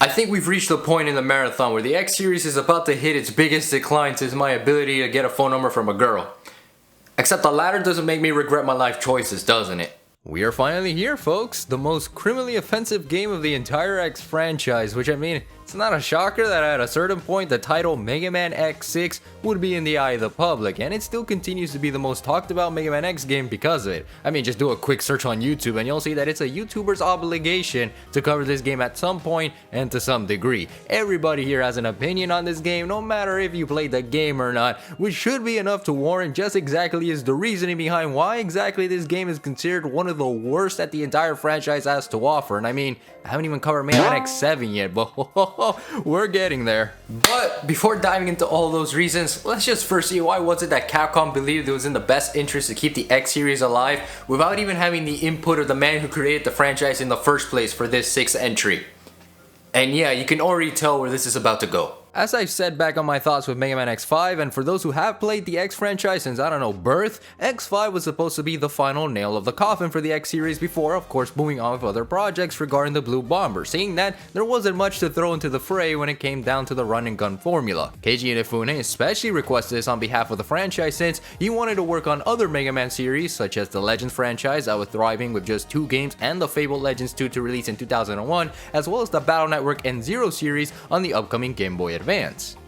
I think we've reached the point in the marathon where the X series is about to hit its biggest decline since my ability to get a phone number from a girl. Except the latter doesn't make me regret my life choices, doesn't it? We are finally here, folks. The most criminally offensive game of the entire X franchise, which I mean, it's not a shocker that at a certain point the title Mega Man X6 would be in the eye of the public, and it still continues to be the most talked about Mega Man X game because of it. I mean, just do a quick search on YouTube and you'll see that it's a YouTuber's obligation to cover this game at some point and to some degree. Everybody here has an opinion on this game, no matter if you played the game or not, which should be enough to warrant just exactly is the reasoning behind why exactly this game is considered one of the worst that the entire franchise has to offer. And I mean, I haven't even covered Mega Man X7 yet, but we're getting there. But before diving into all those reasons, let's just first see why was it that Capcom believed it was in the best interest to keep the X series alive without even having the input of the man who created the franchise in the first place for this 6th entry. And yeah, you can already tell where this is about to go. As I've said back on my thoughts with Mega Man X5, and for those who have played the X franchise since, I don't know, birth, X5 was supposed to be the final nail of the coffin for the X series before, of course, moving on with other projects regarding the Blue Bomber, seeing that there wasn't much to throw into the fray when it came down to the run and gun formula. Keiji Inafune especially requested this on behalf of the franchise since he wanted to work on other Mega Man series, such as the Legends franchise that was thriving with just 2 games and the Fabled Legends 2 to release in 2001, as well as the Battle Network and Zero series on the upcoming Game Boy Advance.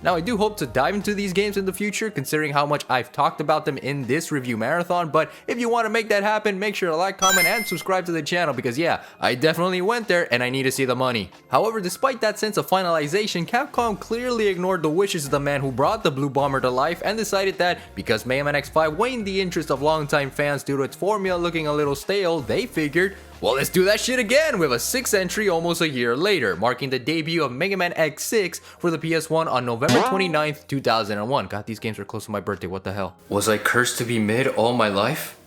Now, I do hope to dive into these games in the future, considering how much I've talked about them in this review marathon, but if you want to make that happen, make sure to like, comment, and subscribe to the channel because yeah, I definitely went there and I need to see the money. However, despite that sense of finalization, Capcom clearly ignored the wishes of the man who brought the Blue Bomber to life and decided that because Mega Man X5 waned the interest of longtime fans due to its formula looking a little stale, they figured, well, let's do that shit again with a 6th entry almost a year later, marking the debut of Mega Man X6 for the PS1 on November 29th, 2001. God, these games are close to my birthday, what the hell? Was I cursed to be mid all my life?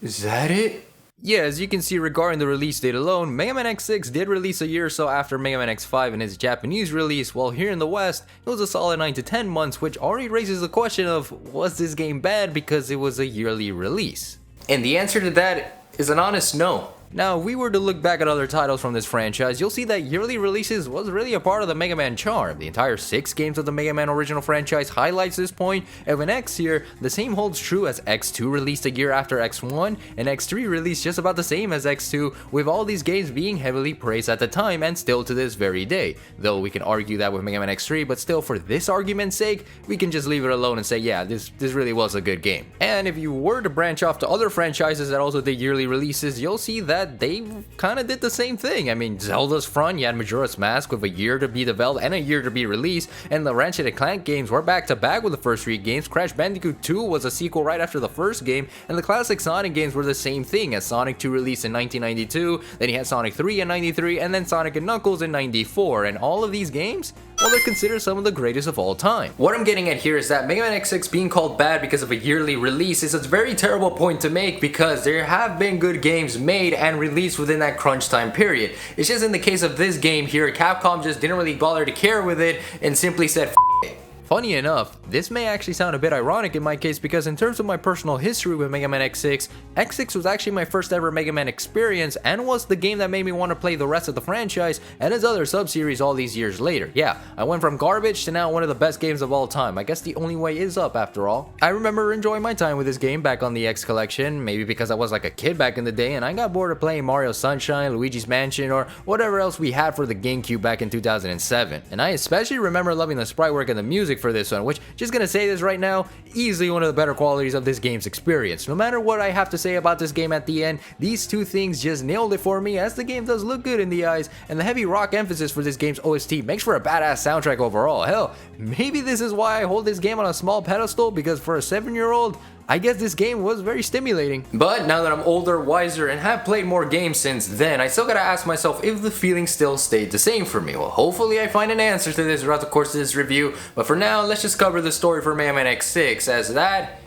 Is that it? Yeah, as you can see regarding the release date alone, Mega Man X6 did release a year or so after Mega Man X5 in its Japanese release, while here in the West, it was a solid 9 to 10 months, which already raises the question of, was this game bad because it was a yearly release? And the answer to that is an honest no. Now, if we were to look back at other titles from this franchise, you'll see that yearly releases was really a part of the Mega Man charm. The entire 6 games of the Mega Man original franchise highlights this point, and with X here, the same holds true as X2 released a year after X1, and X3 released just about the same as X2, with all these games being heavily praised at the time and still to this very day. Though we can argue that with Mega Man X3, but still for this argument's sake, we can just leave it alone and say yeah, this really was a good game. And if you were to branch off to other franchises that also did yearly releases, you'll see that they kind of did the same thing. I mean, Zelda's front, you had Majora's Mask with a year to be developed and a year to be released, and the Ratchet & Clank games were back to back with the first 3 games. Crash Bandicoot 2 was a sequel right after the first game, and the classic Sonic games were the same thing, as Sonic 2 released in 1992, then you had Sonic 3 in 93, and then Sonic & Knuckles in 94, and all of these games, well, they're considered some of the greatest of all time. What I'm getting at here is that Mega Man X6 being called bad because of a yearly release is a very terrible point to make because there have been good games made and released within that crunch time period. It's just in the case of this game here, Capcom just didn't really bother to care with it and simply said F it. Funny enough, this may actually sound a bit ironic in my case because in terms of my personal history with Mega Man X6, X6 was actually my first ever Mega Man experience and was the game that made me want to play the rest of the franchise and its other sub-series all these years later. Yeah, I went from garbage to now one of the best games of all time. I guess the only way is up after all. I remember enjoying my time with this game back on the X collection, maybe because I was like a kid back in the day and I got bored of playing Mario Sunshine, Luigi's Mansion, or whatever else we had for the GameCube back in 2007. And I especially remember loving the sprite work and the music for this one, which, just gonna say this right now, easily one of the better qualities of this game's experience. No matter what I have to say about this game at the end, these 2 things just nailed it for me, as the game does look good in the eyes, and the heavy rock emphasis for this game's OST makes for a badass soundtrack overall. Hell, maybe this is why I hold this game on a small pedestal, because for a 7-year-old, I guess this game was very stimulating. But now that I'm older, wiser, and have played more games since then, I still gotta ask myself if the feeling still stayed the same for me. Well, hopefully I find an answer to this throughout the course of this review, but for now, let's just cover the story for Mega Man X6, as that,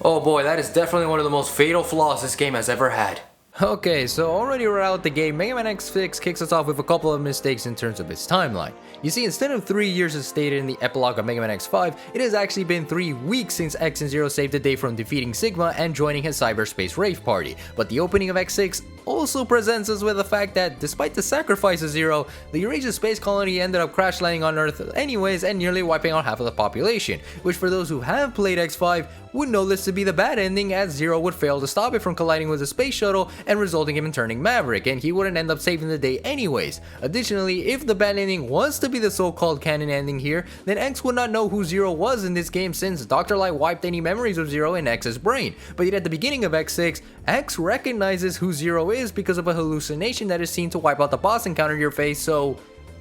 oh boy, that is definitely one of the most fatal flaws this game has ever had. Okay, so already right out the gate, Mega Man X6 kicks us off with a couple of mistakes in terms of its timeline. You see, instead of 3 years as stated in the epilogue of Mega Man X5, it has actually been 3 weeks since X and Zero saved the day from defeating Sigma and joining his cyberspace rave party. But the opening of X6 also presents us with the fact that despite the sacrifice of Zero, the Eurasia space colony ended up crash landing on Earth anyways and nearly wiping out half of the population, which for those who have played X5 would know this to be the bad ending, as Zero would fail to stop it from colliding with the space shuttle and resulting him in turning Maverick, and he wouldn't end up saving the day anyways. Additionally, if the bad ending was to be the so-called canon ending here, then X would not know who Zero was in this game since Dr. Light wiped any memories of Zero in X's brain. But yet at the beginning of X6, X recognizes who Zero is because of a hallucination that is seen to wipe out the boss encounter in your face, so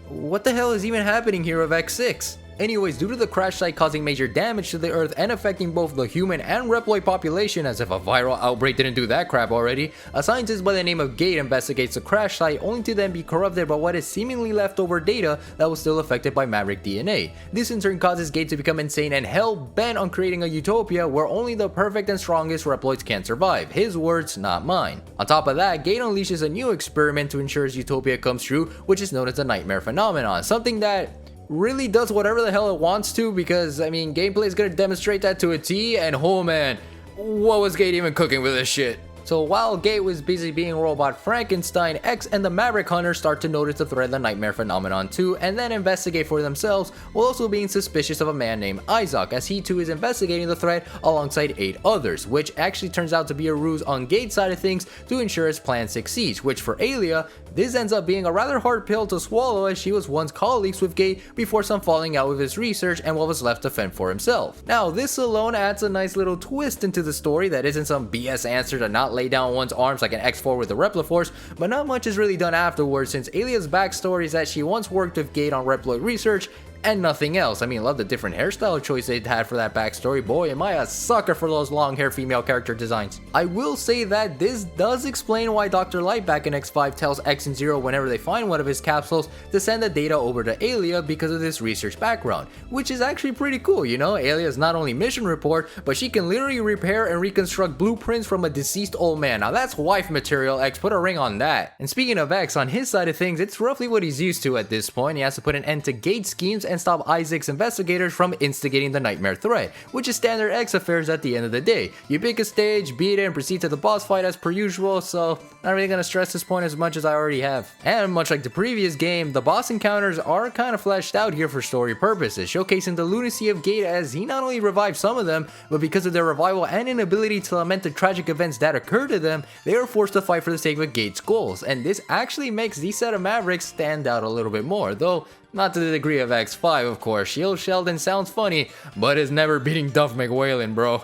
what the hell is even happening here of X6? Anyways, due to the crash site causing major damage to the Earth and affecting both the human and Reploid population, as if a viral outbreak didn't do that crap already, a scientist by the name of Gate investigates the crash site only to then be corrupted by what is seemingly leftover data that was still affected by Maverick DNA. This in turn causes Gate to become insane and hell-bent on creating a utopia where only the perfect and strongest Reploids can survive. His words, not mine. On top of that, Gate unleashes a new experiment to ensure his utopia comes true, which is known as the Nightmare Phenomenon, something that really does whatever the hell it wants to, because I mean gameplay is gonna demonstrate that to a T, and oh man, what was Gate even cooking with this shit? So while Gate was busy being Robot Frankenstein, X and the Maverick Hunter start to notice the threat of the Nightmare Phenomenon too, and then investigate for themselves, while also being suspicious of a man named Isaac, as he too is investigating the threat alongside 8 others, which actually turns out to be a ruse on Gate's side of things to ensure his plan succeeds, which for Alia, this ends up being a rather hard pill to swallow, as she was once colleagues with Gate before some falling out with his research and what was left to fend for himself. Now this alone adds a nice little twist into the story that isn't some BS answer to not lay down one's arms like an X4 with the Repliforce, but not much is really done afterwards, since Alia's backstory is that she once worked with Gate on Reploid research and nothing else. I mean, love the different hairstyle choice they'd had for that backstory. Boy, am I a sucker for those long hair female character designs. I will say that this does explain why Dr. Light back in X5 tells X and Zero whenever they find one of his capsules to send the data over to Alia because of this research background, which is actually pretty cool, you know? Alia's not only mission report, but she can literally repair and reconstruct blueprints from a deceased old man. Now that's wife material, X, put a ring on that. And speaking of X, on his side of things, it's roughly what he's used to at this point. He has to put an end to Gate schemes and stop Isaac's investigators from instigating the nightmare threat, which is standard X affairs at the end of the day. You pick a stage, beat it, and proceed to the boss fight as per usual, so not really gonna stress this point as much as I already have. And much like the previous game, the boss encounters are kind of fleshed out here for story purposes, showcasing the lunacy of Gate as he not only revived some of them, but because of their revival and inability to lament the tragic events that occur to them, they are forced to fight for the sake of Gate's goals, and this actually makes these set of Mavericks stand out a little bit more, though not to the degree of X5, of course. Shield Sheldon sounds funny, but is never beating Duff McWhalen, bro.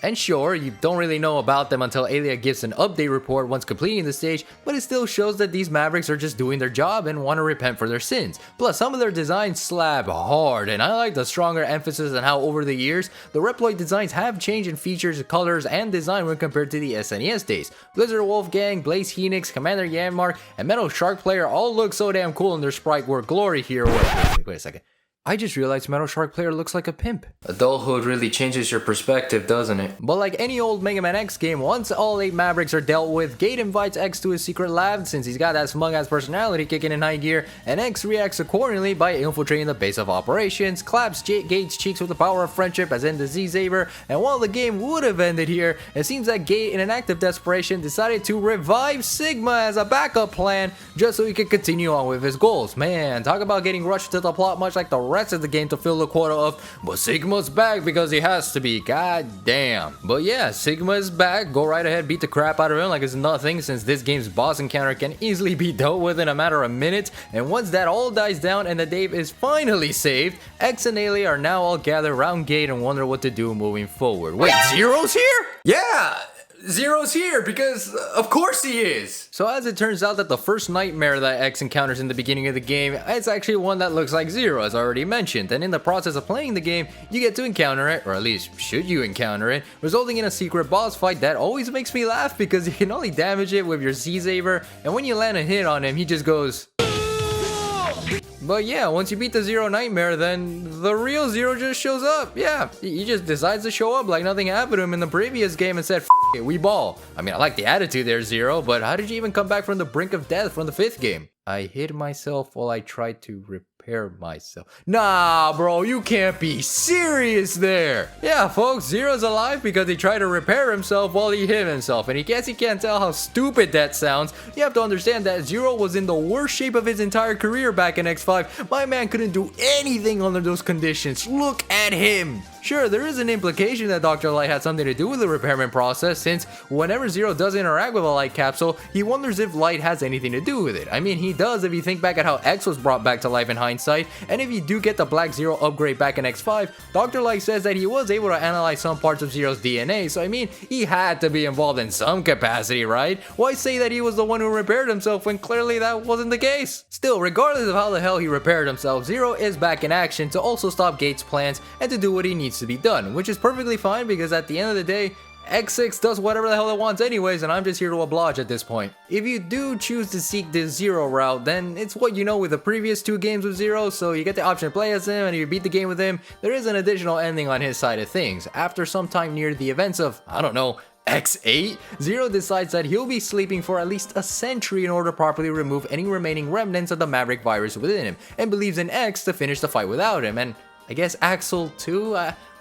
And sure, you don't really know about them until Alia gives an update report once completing the stage, but it still shows that these Mavericks are just doing their job and want to repent for their sins. Plus, some of their designs slap hard, and I like the stronger emphasis on how over the years, the Reploid designs have changed in features, colors, and design when compared to the SNES days. Blizzard Wolfgang, Blaze Phoenix, Commander Yanmark, and Metal Shark Player all look so damn cool in their sprite work glory here. Wait a second. I just realized Metal Shark Player looks like a pimp. Adulthood really changes your perspective, doesn't it? But like any old Mega Man X game, once all 8 Mavericks are dealt with, Gate invites X to his secret lab since he's got that smug-ass personality kicking in high gear, and X reacts accordingly by infiltrating the base of operations, claps Gate's cheeks with the power of friendship as in the Z-Saber, and while the game would have ended here, it seems that Gate, in an act of desperation, decided to revive Sigma as a backup plan just so he could continue on with his goals. Man, talk about getting rushed to the plot much like the rest of the game to fill the quota of, but Sigma's back because he has to be, god damn. But yeah, Sigma is back, go right ahead, beat the crap out of him like it's nothing, since this game's boss encounter can easily be dealt with in a matter of minutes, and once that all dies down and the day is finally saved, X and Ailey are now all gathered around Gate and wonder what to do moving forward. Wait, Zero's here? Yeah! Zero's here because of course he is! So as it turns out that the first nightmare that X encounters in the beginning of the game is actually one that looks like Zero, as already mentioned, and in the process of playing the game, you get to encounter it, or at least should you encounter it, resulting in a secret boss fight that always makes me laugh because you can only damage it with your Z-Saber, and when you land a hit on him, he just goes... But yeah, once you beat the Zero Nightmare, then the real Zero just shows up. Yeah, he just decides to show up like nothing happened to him in the previous game and said, F it, we ball. I mean, I like the attitude there, Zero, but how did you even come back from the brink of death from the 5th game? I hid myself while I tried to repair repair myself. Nah, bro, you can't be serious there. Yeah, folks, Zero's alive because he tried to repair himself while he hit himself. And in case you can't tell how stupid that sounds, you have to understand that Zero was in the worst shape of his entire career back in X5. My man couldn't do anything under those conditions. Look at him. Sure, there is an implication that Dr. Light had something to do with the repairment process, since whenever Zero does interact with a light capsule, he wonders if light has anything to do with it. I mean, he does if you think back at how X was brought back to life in hindsight, and if you do get the Black Zero upgrade back in X5, Dr. Light says that he was able to analyze some parts of Zero's DNA, so I mean, he had to be involved in some capacity, right? Why say that he was the one who repaired himself when clearly that wasn't the case? Still, regardless of how the hell he repaired himself, Zero is back in action to also stop Gates' plans and to do what he needs to be done, which is perfectly fine because at the end of the day, X6 does whatever the hell it wants anyways, and I'm just here to oblige at this point. If you do choose to seek this Zero route, then it's what you know with the previous 2 games with Zero, so you get the option to play as him, and if you beat the game with him, there is an additional ending on his side of things. After some time near the events of, I don't know, X8, Zero decides that he'll be sleeping for at least a century in order to properly remove any remaining remnants of the Maverick virus within him, and believes in X to finish the fight without him, and I guess Axel too?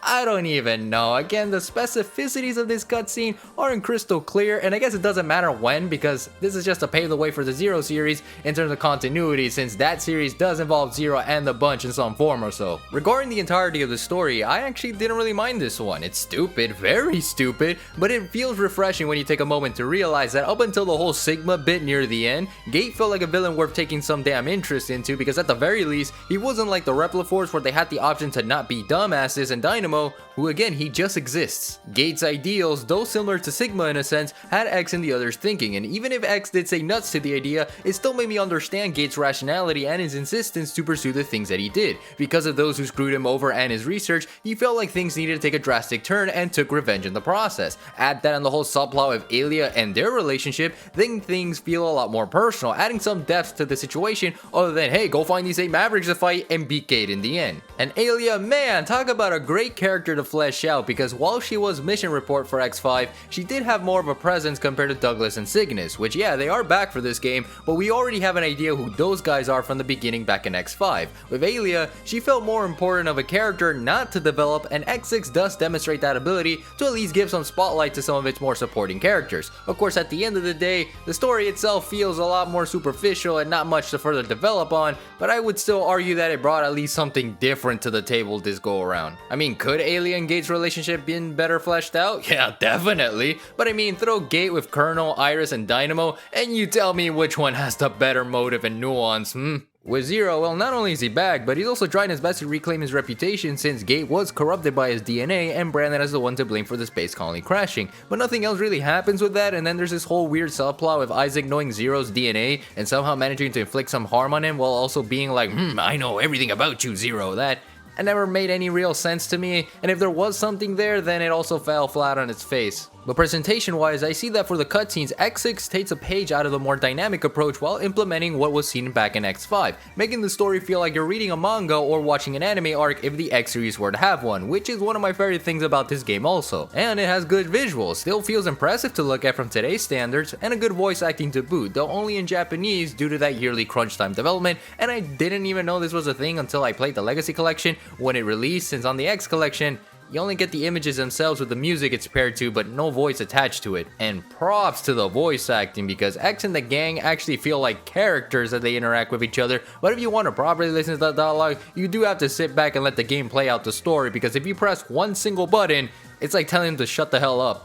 I don't even know. Again, the specificities of this cutscene aren't crystal clear, and I guess it doesn't matter when, because this is just to pave the way for the Zero series in terms of continuity, since that series does involve Zero and the Bunch in some form or so. Regarding the entirety of the story, I actually didn't really mind this one. It's stupid, very stupid, but it feels refreshing when you take a moment to realize that up until the whole Sigma bit near the end, Gate felt like a villain worth taking some damn interest into, because at the very least, he wasn't like the Repliforce where they had the option to not be dumbasses, and Dynamo, who again, he just exists. Gate's ideals, though similar to Sigma in a sense, had X and the others thinking, and even if X did say nuts to the idea, it still made me understand Gate's rationality and his insistence to pursue the things that he did. Because of those who screwed him over and his research, he felt like things needed to take a drastic turn and took revenge in the process. Add that on the whole subplot of Alia and their relationship, then things feel a lot more personal, adding some depth to the situation other than, hey, go find these 8 Mavericks to fight and beat Gate in the end. And Alia, man, talk about a great character to flesh out, because while she was mission report for X5, she did have more of a presence compared to Douglas and Cygnus, which yeah, they are back for this game, but we already have an idea who those guys are from the beginning back in X5. With Alia, she felt more important of a character not to develop, and X6 does demonstrate that ability to at least give some spotlight to some of its more supporting characters. Of course, at the end of the day, the story itself feels a lot more superficial and not much to further develop on, but I would still argue that it brought at least something different to the table this go around. I mean, could Alia and Gate's relationship been better fleshed out? Yeah, definitely. But I mean, throw Gate with Colonel, Iris, and Dynamo, and you tell me which one has the better motive and nuance, With Zero, well, not only is he back, but he's also trying his best to reclaim his reputation since Gate was corrupted by his DNA and branded as the one to blame for the space colony crashing. But nothing else really happens with that, and then there's this whole weird subplot with Isaac knowing Zero's DNA and somehow managing to inflict some harm on him while also being like, I know everything about you, Zero. That never made any real sense to me, and if there was something there, then it also fell flat on its face. But presentation wise, I see that for the cutscenes, X6 takes a page out of the more dynamic approach while implementing what was seen back in X5, making the story feel like you're reading a manga or watching an anime arc if the X series were to have one, which is one of my favorite things about this game also. And it has good visuals, still feels impressive to look at from today's standards, and a good voice acting to boot, though only in Japanese due to that yearly crunch time development, and I didn't even know this was a thing until I played the Legacy Collection when it released, since on the X Collection, you only get the images themselves with the music it's paired to, but no voice attached to it. And props to the voice acting, because X and the gang actually feel like characters as they interact with each other. But if you want to properly listen to the dialogue, you do have to sit back and let the game play out the story, because if you press one single button, it's like telling him to shut the hell up.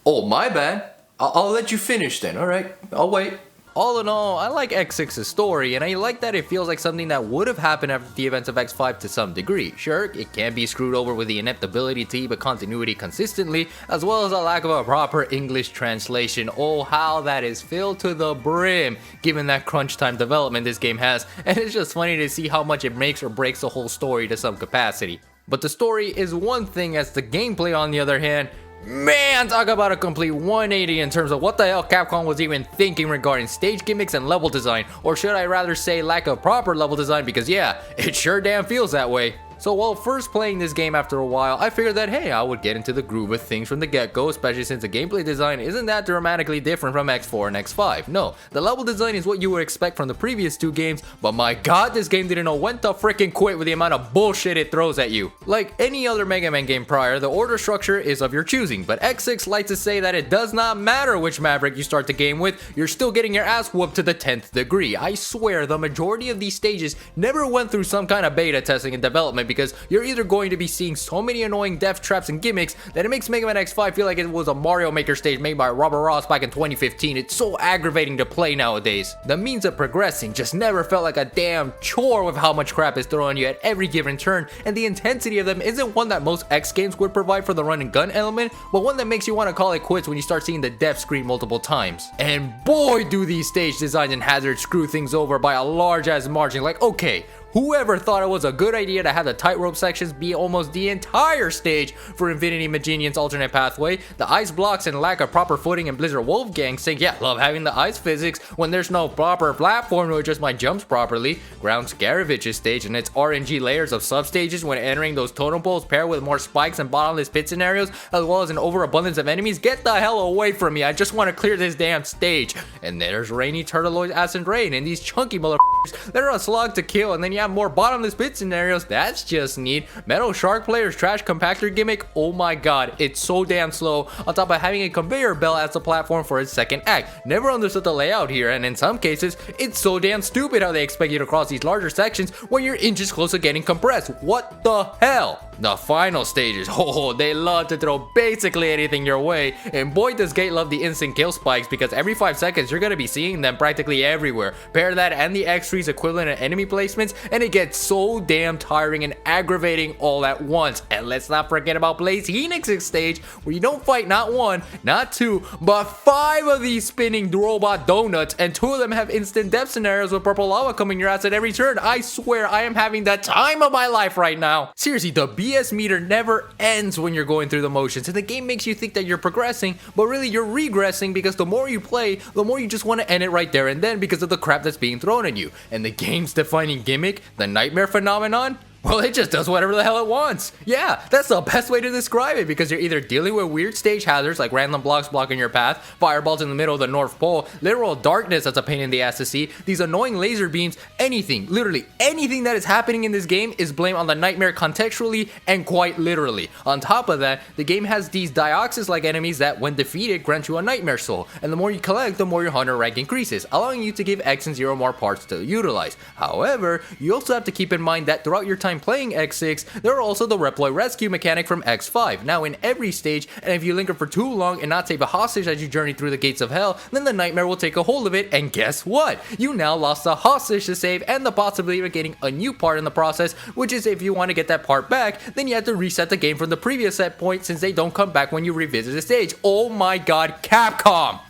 Oh, my bad. I'll let you finish then, alright? I'll wait. All in all, I like X6's story, and I like that it feels like something that would have happened after the events of X5 to some degree. Sure, it can be screwed over with the inept ability to keep a continuity consistently, as well as a lack of a proper English translation. Oh, how that is filled to the brim, given that crunch time development this game has, and it's just funny to see how much it makes or breaks the whole story to some capacity. But the story is one thing, as the gameplay on the other hand, man, talk about a complete 180 in terms of what the hell Capcom was even thinking regarding stage gimmicks and level design, or should I rather say lack of proper level design, because yeah, it sure damn feels that way. So while first playing this game after a while, I figured that hey, I would get into the groove of things from the get-go, especially since the gameplay design isn't that dramatically different from X4 and X5. No, the level design is what you would expect from the previous two games, but my god, this game didn't know when to freaking quit with the amount of bullshit it throws at you. Like any other Mega Man game prior, the order structure is of your choosing, but X6 likes to say that it does not matter which Maverick you start the game with, you're still getting your ass whooped to the 10th degree. I swear, the majority of these stages never went through some kind of beta testing and development because you're either going to be seeing so many annoying death traps and gimmicks that it makes Mega Man X5 feel like it was a Mario Maker stage made by Robert Ross back in 2015. It's so aggravating to play nowadays. The means of progressing just never felt like a damn chore with how much crap is thrown at you at every given turn, and the intensity of them isn't one that most X games would provide for the run and gun element, but one that makes you want to call it quits when you start seeing the death screen multiple times. And boy, do these stage designs and hazards screw things over by a large ass margin. Like, okay, whoever thought it was a good idea to have the tightrope sections be almost the entire stage for Infinity Magenian's alternate pathway, the ice blocks and lack of proper footing in Blizzard Wolfgang saying, yeah, love having the ice physics when there's no proper platform to adjust my jumps properly, Ground Scaravich's stage and its RNG layers of substages when entering those totem poles paired with more spikes and bottomless pit scenarios, as well as an overabundance of enemies. Get the hell away from me, I just want to clear this damn stage. And there's Rainy Turtleoid's Acid Rain and these chunky motherfuckers that are a slog to kill, and then you have more bottomless pit scenarios. That's just neat. Metal Shark Player's trash compactor gimmick, oh my god, it's so damn slow, on top of having a conveyor belt as the platform for its second act. Never understood the layout here, and in some cases it's so damn stupid how they expect you to cross these larger sections when you're inches close to getting compressed. What the hell? The final stages, oh, they love to throw basically anything your way, and boy does Gate love the instant kill spikes because every 5 seconds you're gonna be seeing them practically everywhere. Pair that and the X3's equivalent of enemy placements and it gets so damn tiring and aggravating all at once. And let's not forget about Blaze Phoenix's stage where you don't fight not 1, not 2, but 5 of these spinning robot donuts, and 2 of them have instant death scenarios with purple lava coming your ass at every turn. I swear I am having the time of my life right now. Seriously, the BS meter never ends when you're going through the motions, and the game makes you think that you're progressing, but really you're regressing because the more you play, the more you just want to end it right there and then because of the crap that's being thrown at you. And the game's defining gimmick, the nightmare phenomenon, well, it just does whatever the hell it wants. Yeah, that's the best way to describe it because you're either dealing with weird stage hazards like random blocks blocking your path, fireballs in the middle of the North Pole, literal darkness that's a pain in the ass to see, these annoying laser beams, anything, literally anything that is happening in this game is blamed on the nightmare contextually and quite literally. On top of that, the game has these Dioxys-like enemies that when defeated grant you a nightmare soul, and the more you collect, the more your hunter rank increases, allowing you to give X and Zero more parts to utilize. However, you also have to keep in mind that throughout your time playing X6, there are also the Reploid rescue mechanic from X5. Now in every stage, and if you linger for too long and not save a hostage as you journey through the gates of hell, then the nightmare will take a hold of it, and guess what? You now lost the hostage to save and the possibility of getting a new part in the process, which is if you want to get that part back, then you have to reset the game from the previous set point since they don't come back when you revisit the stage. Oh my god, Capcom!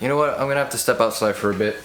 You know what, I'm gonna have to step outside for a bit.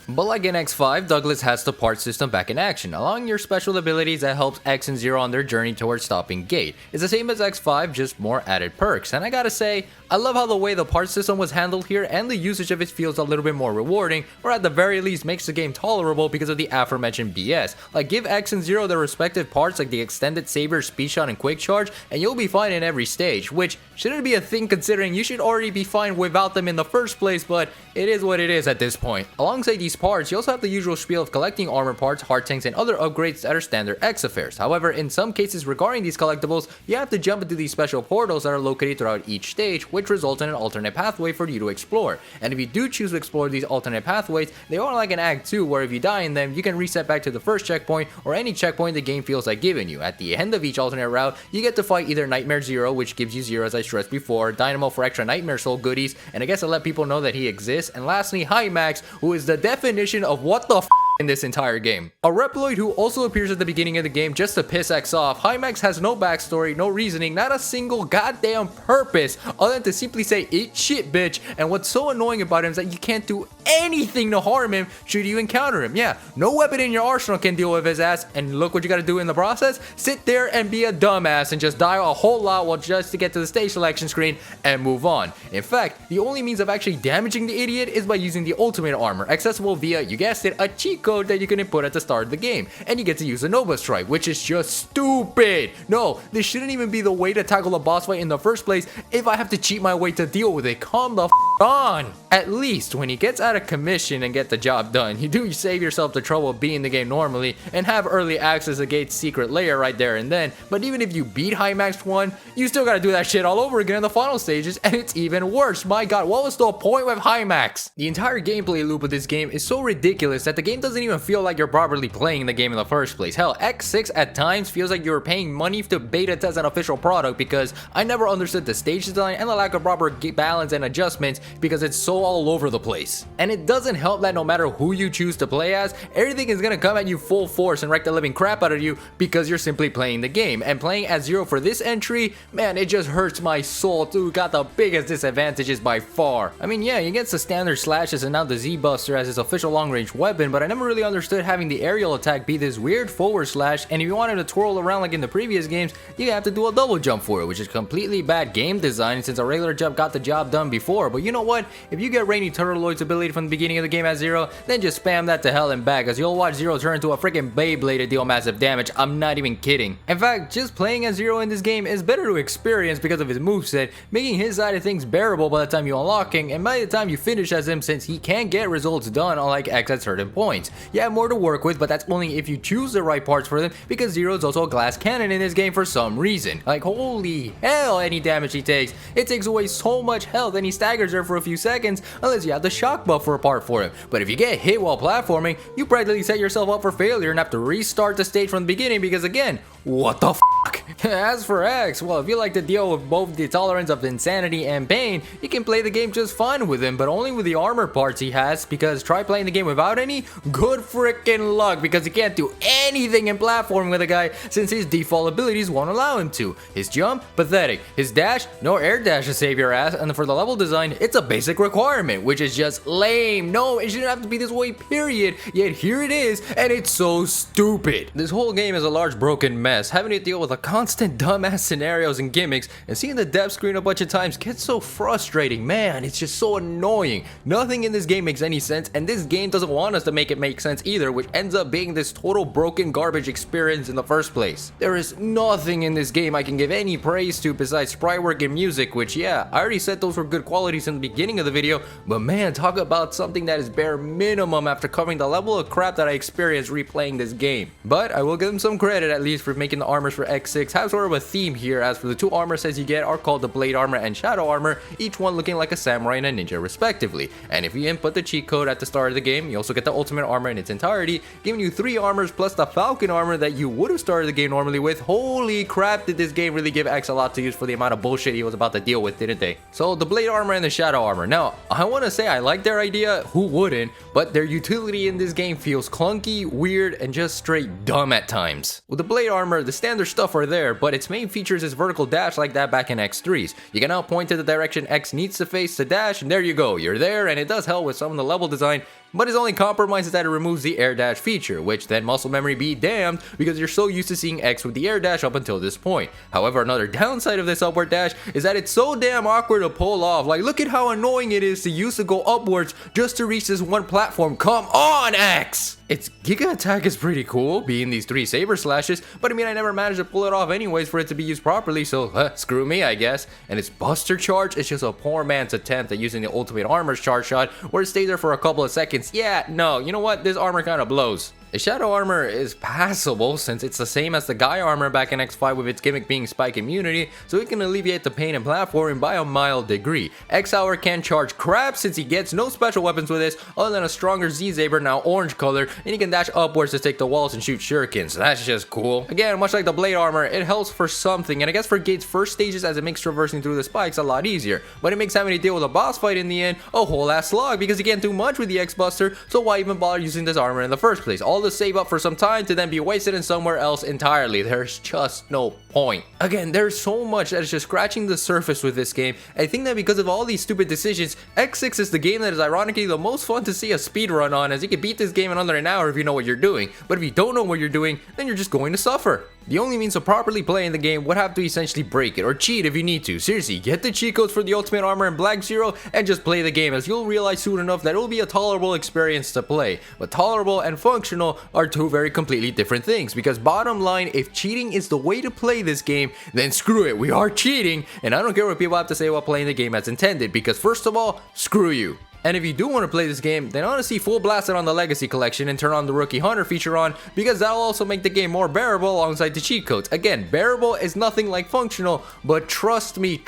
But like in X5, Douglas has the part system back in action, allowing your special abilities that helps X and Zero on their journey towards stopping Gate. It's the same as X5, just more added perks, and I gotta say, I love how the way the part system was handled here and the usage of it feels a little bit more rewarding, or at the very least makes the game tolerable because of the aforementioned BS. Like give X and Zero their respective parts like the extended saber, speed shot, and quick charge, and you'll be fine in every stage, which shouldn't be a thing considering you should already be fine without them in the first place, but it is what it is at this point. Alongside these parts, you also have the usual spiel of collecting armor parts, heart tanks, and other upgrades that are standard X affairs. However, in some cases regarding these collectibles, you have to jump into these special portals that are located throughout each stage, which results in an alternate pathway for you to explore. And if you do choose to explore these alternate pathways, they are like an Act 2 where if you die in them, you can reset back to the first checkpoint or any checkpoint the game feels like giving you. At the end of each alternate route, you get to fight either Nightmare Zero, which gives you Zero as I stressed before, Dynamo for extra Nightmare Soul goodies, and I guess to let people know that he exists, and lastly Hymax, who is the definition of what the f in this entire game. A Reploid who also appears at the beginning of the game just to piss X off. Hymax has no backstory, no reasoning, not a single goddamn purpose other than to simply say eat shit bitch, and what's so annoying about him is that you can't do anything to harm him should you encounter him. Yeah, no weapon in your arsenal can deal with his ass, and look what you gotta do in the process. Sit there and be a dumbass and just die a whole lot while just to get to the stage selection screen and move on. In fact, the only means of actually damaging the idiot is by using the ultimate armor, accessible via, you guessed it, a cheat code that you can input at the start of the game, and you get to use a Nova Strike, which is just stupid. No, this shouldn't even be the way to tackle a boss fight in the first place if I have to cheat my way to deal with it. Calm the f on. At least when he gets out of commission and get the job done, you do save yourself the trouble of beating the game normally and have early access to Gate's secret lair right there and then. But even if you beat High Max 1, you still gotta do that shit all over again in the final stages, and it's even worse. My god, what was the point with High Max? The entire gameplay loop of this game is so ridiculous that the game doesn't even feel like you're properly playing the game in the first place. Hell, X6 at times feels like you were paying money to beta test an official product, because I never understood the stage design and the lack of proper balance and adjustments because it's so all over the place. And it doesn't help that no matter who you choose to play as, everything is gonna come at you full force and wreck the living crap out of you because you're simply playing the game. And playing as Zero for this entry, man, it just hurts my soul. Dude got the biggest disadvantages by far. I mean, yeah, he gets the standard slashes and now the Z-Buster as his official long-range weapon, but I never really understood having the aerial attack be this weird forward slash, and if you wanted to twirl around like in the previous games, you have to do a double jump for it, which is completely bad game design since a regular jump got the job done before. But you know what? If you get Rainy Turtleoid's ability from the beginning of the game as Zero, then just spam that to hell and back, as you'll watch Zero turn into a freaking Beyblade to deal massive damage. I'm not even kidding. In fact, just playing as Zero in this game is better to experience because of his moveset, making his side of things bearable by the time you unlock him and by the time you finish as him, since he can get results done unlike X at certain points. You have more to work with, but that's only if you choose the right parts for them, because Zero is also a glass cannon in this game for some reason. Like, holy hell, any damage he takes, it takes away so much health and he staggers there for a few seconds unless you have the shock buff for a part for him. But if you get hit while platforming, you practically set yourself up for failure and have to restart the stage from the beginning because, again, what the fuck? As for X, well, if you like to deal with both the tolerance of insanity and pain, you can play the game just fine with him, but only with the armor parts he has, because try playing the game without any, good freaking luck, because he can't do anything in platforming with a guy since his default abilities won't allow him to. His jump, pathetic. His dash, no air dash to save your ass, and for the level design, it's a basic requirement, which is just lame. No, it shouldn't have to be this way, period, yet here it is, and it's so stupid. This whole game is a large broken mess, having to deal with a constant dumbass scenarios and gimmicks, and seeing the depth screen a bunch of times gets so frustrating. Man, it's just so annoying. Nothing in this game makes any sense, and this game doesn't want us to make it make sense either, which ends up being this total broken garbage experience in the first place. There is nothing in this game I can give any praise to besides sprite work and music, which, yeah, I already said those were good qualities in the beginning of the video, but man, talk about something that is bare minimum after covering the level of crap that I experienced replaying this game. But I will give them some credit at least for making the armors for X6 have sort of a theme here, as for the two armor sets you get are called the Blade Armor and Shadow Armor, each one looking like a samurai and a ninja respectively. And if you input the cheat code at the start of the game, you also get the Ultimate Armor in its entirety, giving you 3 armors plus the Falcon Armor that you would have started the game normally with. Holy crap, did this game really give X a lot to use for the amount of bullshit he was about to deal with, didn't they? So the Blade Armor and the Shadow Armor. Now, I want to say I like their idea, who wouldn't, but their utility in this game feels clunky, weird, and just straight dumb at times. With the Blade Armor, the standard stuff are there, but its main features is vertical dash like that back in X3's. You can now point to the direction X needs to face to dash, and there you go, you're there, and it does help with some of the level design, but its only compromise is that it removes the air dash feature, which then muscle memory be damned because you're so used to seeing X with the air dash up until this point. However, another downside of this upward dash is that it's so damn awkward to pull off. Like, look at how annoying it is to use to go upwards just to reach this one platform. Come on, X! Its Giga Attack is pretty cool, being these 3 saber slashes, but I mean, I never managed to pull it off anyways for it to be used properly, so screw me, I guess. And its Buster Charge is just a poor man's attempt at using the Ultimate Armor's charge shot, where it stays there for a couple of seconds. Yeah, no, you know what? This armor kind of blows. The Shadow Armor is passable since it's the same as the Guy Armor back in X5 with its gimmick being spike immunity, so it can alleviate the pain in platforming by a mild degree. X-Hour can charge crap since he gets no special weapons with this other than a stronger Z-Saber, now orange color, and he can dash upwards to take the walls and shoot shurikens. That's just cool. Again, much like the Blade Armor, it helps for something, and I guess for Gate's first stages as it makes traversing through the spikes a lot easier, but it makes having to deal with a boss fight in the end a whole ass slog because you can't do much with the X-Buster, so why even bother using this armor in the first place? All to save up for some time to then be wasted in somewhere else entirely. There's just no point. Again, there's so much that is just scratching the surface with this game. I think that because of all these stupid decisions, X6 is the game that is ironically the most fun to see a speedrun on, as you can beat this game in under an hour if you know what you're doing. But if you don't know what you're doing, then you're just going to suffer. The only means of properly playing the game would have to essentially break it, or cheat if you need to. Seriously, get the cheat codes for the Ultimate Armor and Black Zero and just play the game, as you'll realize soon enough that it will be a tolerable experience to play. But tolerable and functional are two very completely different things, because bottom line, if cheating is the way to play this game, then screw it, we are cheating, and I don't care what people have to say about playing the game as intended, because first of all, screw you. And if you do want to play this game, then honestly full blast it on the Legacy Collection and turn on the Rookie Hunter feature on, because that'll also make the game more bearable alongside the cheat codes. Again, bearable is nothing like functional, but trust me,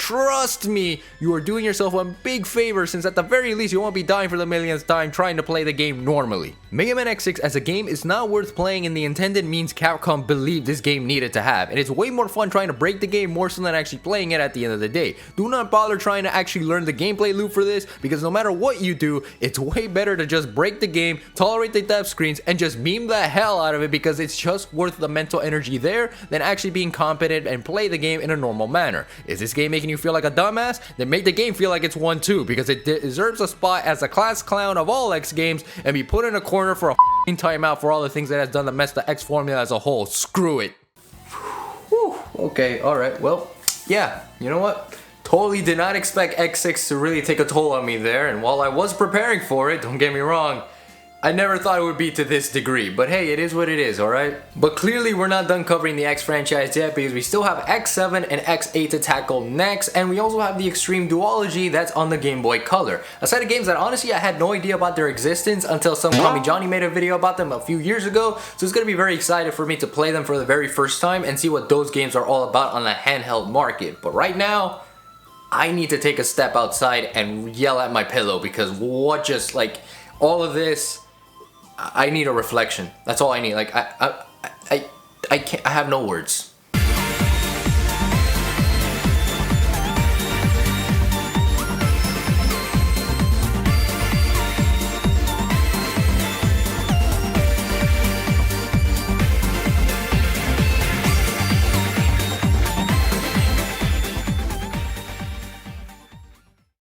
you are doing yourself a big favor, since at the very least you won't be dying for the millionth time trying to play the game normally. Mega Man X6 as a game is not worth playing in the intended means Capcom believed this game needed to have, and it's way more fun trying to break the game more so than actually playing it at the end of the day. Do not bother trying to actually learn the gameplay loop for this, because no matter what you do, it's way better to just break the game, tolerate the death screens, and just meme the hell out of it, because it's just worth the mental energy there than actually being competent and play the game in a normal manner. Is this game making you feel like a dumbass? Then make the game feel like it's one too, because it deserves a spot as a class clown of all X games and be put in a corner for a timeout for all the things that has done to mess the X formula as a whole. Screw it. Whew. Okay, alright, well, yeah, you know what? Totally did not expect X6 to really take a toll on me there, and while I was preparing for it, don't get me wrong, I never thought it would be to this degree, but hey, it is what it is, alright? But clearly we're not done covering the X franchise yet, because we still have X7 and X8 to tackle next, and we also have the Extreme Duology that's on the Game Boy Color. A set of games that honestly I had no idea about their existence until some Tommy Johnny made a video about them a few years ago, so it's gonna be very excited for me to play them for the very first time and see what those games are all about on the handheld market. But right now, I need to take a step outside and yell at my pillow, because what just, like, all of this, I need a reflection. That's all I need. Like, I can't, I have no words.